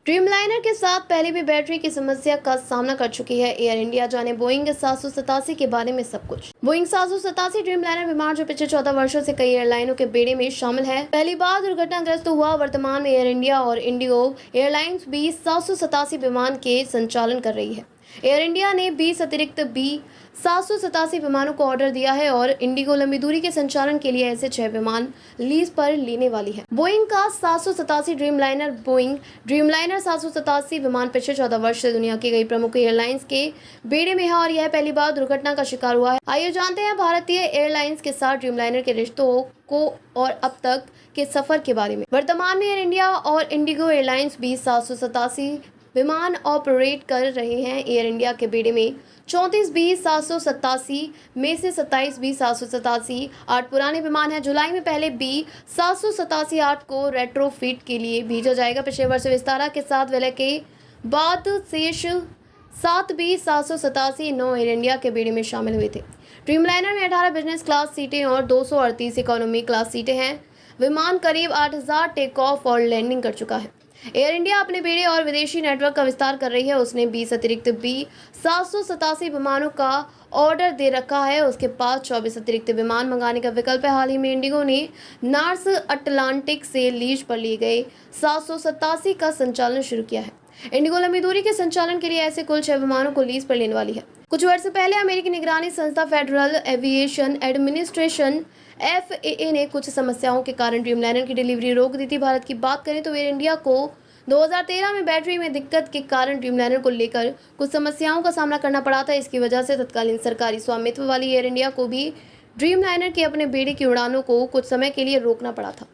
Dreamliner के साथ पहले भी बैटरी की समस्या का सामना कर चुकी है एयर इंडिया। जाने बोइंग 787 के बारे में सब कुछ। बोइंग 787 ड्रीमलाइनर विमान जो पिछले 14 वर्षों से कई एयरलाइनों के बेड़े में शामिल है, पहली बार दुर्घटनाग्रस्त हुआ। वर्तमान में एयर इंडिया और इंडिगो एयरलाइंस भी 787 विमान के संचालन कर रही है। एयर इंडिया ने 20 अतिरिक्त B787 विमानों को ऑर्डर दिया है और इंडिगो लंबी दूरी के संचालन के लिए ऐसे 6 विमान लीज पर लेने वाली है। बोइंग का 787 ड्रीमलाइनर बोइंग ड्रीमलाइनर 787 विमान पिछले 14 वर्ष से दुनिया की कई प्रमुख एयरलाइंस के बेड़े में है और यह पहली बार दुर्घटना का शिकार हुआ है। आइए जानते हैं भारतीय एयरलाइंस के साथ ड्रीमलाइनर के रिश्तों को और अब तक के सफर के बारे में। वर्तमान में एयर इंडिया और इंडिगो एयरलाइंस B787 विमान ऑपरेट कर रहे हैं। एयर इंडिया के बेड़े में 34 B787 में से 27 B787 8 पुराने विमान हैं। जुलाई में पहले B787 8 को रेट्रोफिट के लिए भेजा जाएगा। पिछले वर्ष विस्तारा के साथ विलय के बाद शेष 7 B787 9 एयर इंडिया के बेड़े में शामिल हुए थे। ड्रीमलाइनर में 18 बिजनेस क्लास सीटें और 238 इकोनॉमी क्लास सीटें हैं। विमान करीब 8000 टेक ऑफ और लैंडिंग कर चुका है। एयर इंडिया अपने बेड़े और विदेशी नेटवर्क का विस्तार कर रही है। उसने 20 अतिरिक्त B787 विमानों का ऑर्डर दे रखा है। उसके पास 24 अतिरिक्त विमान मंगाने का विकल्प है। हाल ही में इंडिगो ने नॉर्थ अटलांटिक से लीज पर लिए गए 787 का संचालन शुरू किया है। इंडिगो लंबी दूरी के संचालन के लिए ऐसे कुल 6 विमानों को लीज पर लेने वाली है। कुछ वर्ष पहले अमेरिकी निगरानी संस्था फेडरल एविएशन एडमिनिस्ट्रेशन FAA ने कुछ समस्याओं के कारण ड्रीमलाइनर की डिलीवरी रोक दी थी। भारत की बात करें तो एयर इंडिया को 2013 में बैटरी में दिक्कत के कारण ड्रीमलाइनर को लेकर कुछ समस्याओं का सामना करना पड़ा था। इसकी वजह से तत्कालीन सरकारी स्वामित्व वाली एयर इंडिया को भी ड्रीमलाइनर के अपने बेड़े की उड़ानों को कुछ समय के लिए रोकना पड़ा था।